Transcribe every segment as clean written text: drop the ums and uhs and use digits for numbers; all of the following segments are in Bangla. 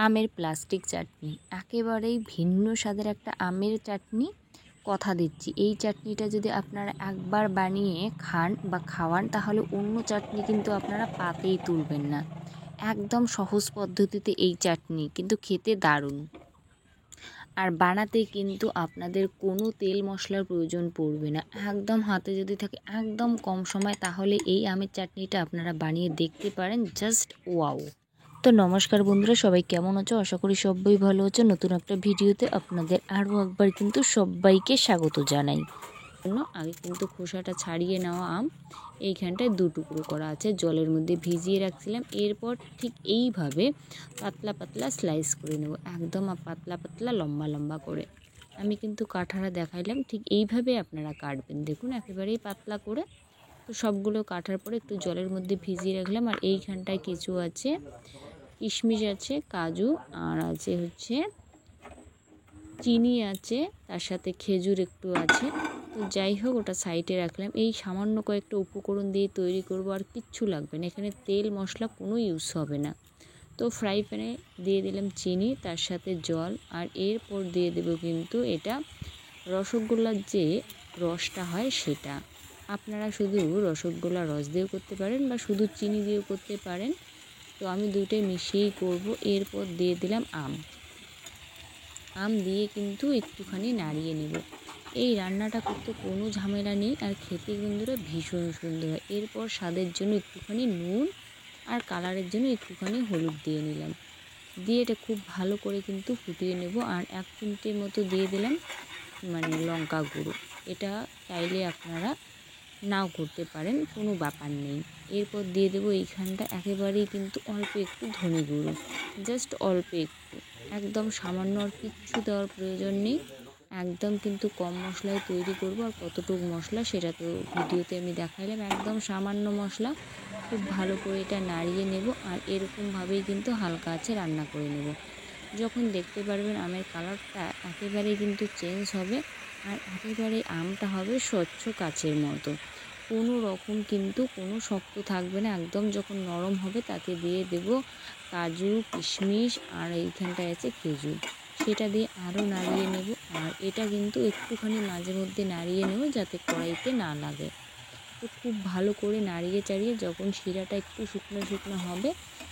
আমের প্লাস্টিক চাটনি একেবারেই ভিন্ন স্বাদের একটা আমের চাটনি। কথা দিচ্ছি, এই চাটনিটা যদি আপনারা একবার বানিয়ে খান বা খাওয়ান তাহলে অন্য চাটনি কিন্তু আপনারা পাতেই তুলবেন না। একদম সহজ পদ্ধতিতে এই চাটনি কিন্তু খেতে দারুণ। আর বানাতে কিন্তু আপনাদের কোনো তেল মশলার প্রয়োজন পড়বে না। একদম হাতে যদি থাকে একদম কম সময়, তাহলে এই আমের চাটনিটা আপনারা বানিয়ে দেখতে পারেন। Just wow. তো নমস্কার বন্ধুরা, সবাই কেমন আছো? আশা করি সবাই ভালো আছো। নতুন একটা ভিডিওতে আপনাদের আরও একবার কিন্তু সবাইকে স্বাগত জানাই। আগে কিন্তু খোসাটা ছাড়িয়ে নেওয়া আম এইখানটায় 2 টুকরো করা আছে, জলের মধ্যে ভিজিয়ে রাখছিলাম। এরপর ঠিক এইভাবে পাতলা পাতলা স্লাইস করে নেব, একদম পাতলা পাতলা লম্বা লম্বা করে। আমি কিন্তু কাটাটা দেখাইলাম, ঠিক এইভাবে আপনারা কাটবেন। দেখুন একেবারেই পাতলা করে। তো সবগুলো কাটার পরে একটু জলের মধ্যে ভিজিয়ে রাখলাম। আর এইখানটায় কিছু আছে কিশমিশ আছে, কাজু, আর আছে হচ্ছে চিনি আছে, তার সাথে খেজুর একটু আছে। তো যাই হোক, ওটা সাইডে রাখলাম। এই সামান্য কয়েকটা উপকরণ দিয়ে তৈরি করব, আর কিচ্ছু লাগবে না। এখানে তেল মশলা কোনো ইউজ হবে না। তো ফ্রাই প্যানে দিয়ে দিলাম চিনি, তার সাথে জল, আর এরপর দিয়ে দেব কিন্তু এটা রসগোল্লার যে রসটা হয় সেটা। আপনারা শুধু রসগোল্লার রস দিয়েও করতে পারেন বা শুধু চিনি দিয়েও করতে পারেন। তো আমি দুটোই মিশিয়েই করব। এরপর দিয়ে দিলাম আম দিয়ে কিন্তু একটুখানি নাড়িয়ে নেব। এই রান্নাটা করতে কোনো ঝামেলা নেই, আর খেতে বন্ধুরা ভীষণ সুন্দর হয়। এরপর স্বাদের জন্য একটুখানি নুন আর কালারের জন্য একটুখানি হলুদ দিয়ে নিলাম। দিয়ে এটা খুব ভালো করে কিন্তু ফুটিয়ে নেব। আর 1 চিমটের মতো দিয়ে দিলাম লঙ্কা গুঁড়ো। এটা চাইলে আপনারা নাও করতে পারেন, কোনো ব্যাপার নেই। এরপর দিয়ে দেবো এইখানটা একেবারেই কিন্তু অল্প একটু ধনে গুঁড়ো, জাস্ট অল্প একটু, একদম সামান্য, আর কিচ্ছু দেওয়ার প্রয়োজন নেই। একদম কিন্তু কম মশলায় তৈরি করব। আর কতটুকু মশলা সেটা তো ভিডিওতে আমি দেখাইলাম, একদম সামান্য মশলা। খুব ভালো করে এটা নাড়িয়ে নেব। আর এরকমভাবেই কিন্তু হালকা আছে রান্না করে নেব। যখন দেখতে পারবেন আমের কালারটা একেবারেই কিন্তু চেঞ্জ হবে, আর একেবারে আমটা হবে স্বচ্ছ কাচের মতো। কোনো রকম কিন্তু কোনো শক্ত থাকবে না। একদম যখন নরম হবে তাতে দিয়ে দেব কাজু, কিশমিশ, আর এইখানটায় আছে খেজুর। সেটা দিয়ে আরও নাড়িয়ে নেব। আর এটা কিন্তু একটুখানি মাঝে মধ্যে নাড়িয়ে নেব যাতে কড়াইতে না লাগে। তো খুব ভালো করে নাড়িয়ে চাড়িয়ে যখন শিরাটা একটু শুকনো শুকনো হবে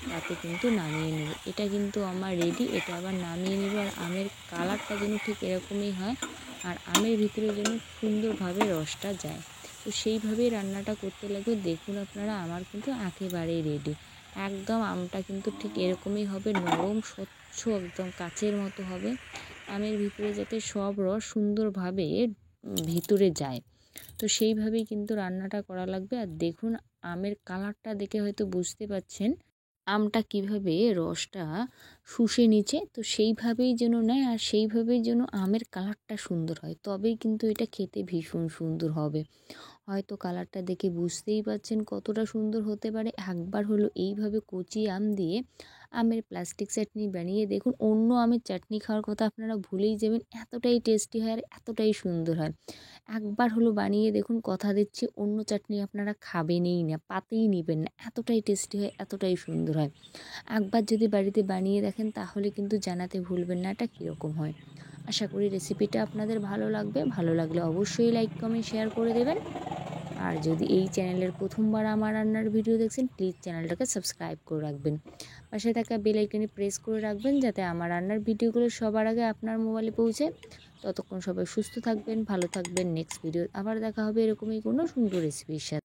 তাতে কিন্তু নামিয়ে নেব। এটা কিন্তু আমার রেডি। এটা আবার নামিয়ে নেব। আর আমের কালারটা যেন ঠিক এরকমই হয়, আর আমের ভিতরে যেন সুন্দরভাবে রসটা যায়। তো সেইভাবেই রান্নাটা করতে লাগবে। দেখুন আপনারা, আমার কিন্তু একেবারেই রেডি। একদম আমটা কিন্তু ঠিক এরকমই হবে, নরম স্বচ্ছ একদম কাচের মতো হবে। আমের ভিতরে যাতে সব রস সুন্দরভাবে ভিতরে যায়, তো সেইভাবেই কিন্তু রান্নাটা করা লাগবে। আর দেখুন আমের কালারটা দেখে হয়তো বুঝতে পারছেন আমটা কিভাবে রসটা শুষে নিচ্ছে। তো সেইভাবেই যেন নেয়, আর সেইভাবেই যেন আমের কালারটা সুন্দর হয়, তবেই কিন্তু এটা খেতে ভীষণ সুন্দর হবে। হয়তো কালারটা দেখে বুঝতেই পারছেন কতটা সুন্দর হতে পারে। একবার হলো এইভাবে কচি আম দিয়ে আমের প্লাস্টিক চাটনি বানিয়ে দেখুন। অন্য আমের চাটনি খাওয়ার কথা আপনারা ভুলেই যাবেন, এতটাই টেস্টি হয় আর এতটাই সুন্দর হয়। একবার হলো বানিয়ে দেখুন, কথা দিচ্ছি অন্য চাটনি আপনারা খাবেনই না, পাতেই নেবেন না। এতটাই টেস্টি হয়, এতটাই সুন্দর হয়। একবার যদি বাড়িতে বানিয়ে দেখেন তাহলে কিন্তু জানাতে ভুলবেন না এটা কীরকম হয়। আশা করি রেসিপিটা আপনাদের ভালো লাগবে। ভালো লাগলে অবশ্যই লাইক, কমেন্ট, শেয়ার করে দেবেন। আর যদি এই চ্যানেলের প্রথমবার আমার রান্নার ভিডিও দেখছেন, প্লিজ চ্যানেলটাকে সাবস্ক্রাইব করে রাখবেন। পাশে থাকা বেল আইকনে প্রেস করে রাখবেন যাতে আমার রান্নার ভিডিওগুলো সবার আগে আপনার মোবাইলে পৌঁছে। ততক্ষণ সবাই সুস্থ থাকবেন, ভালো থাকবেন। নেক্সট ভিডিও আবার দেখা হবে এরকমই কোনো সুন্দর রেসিপির সাথে।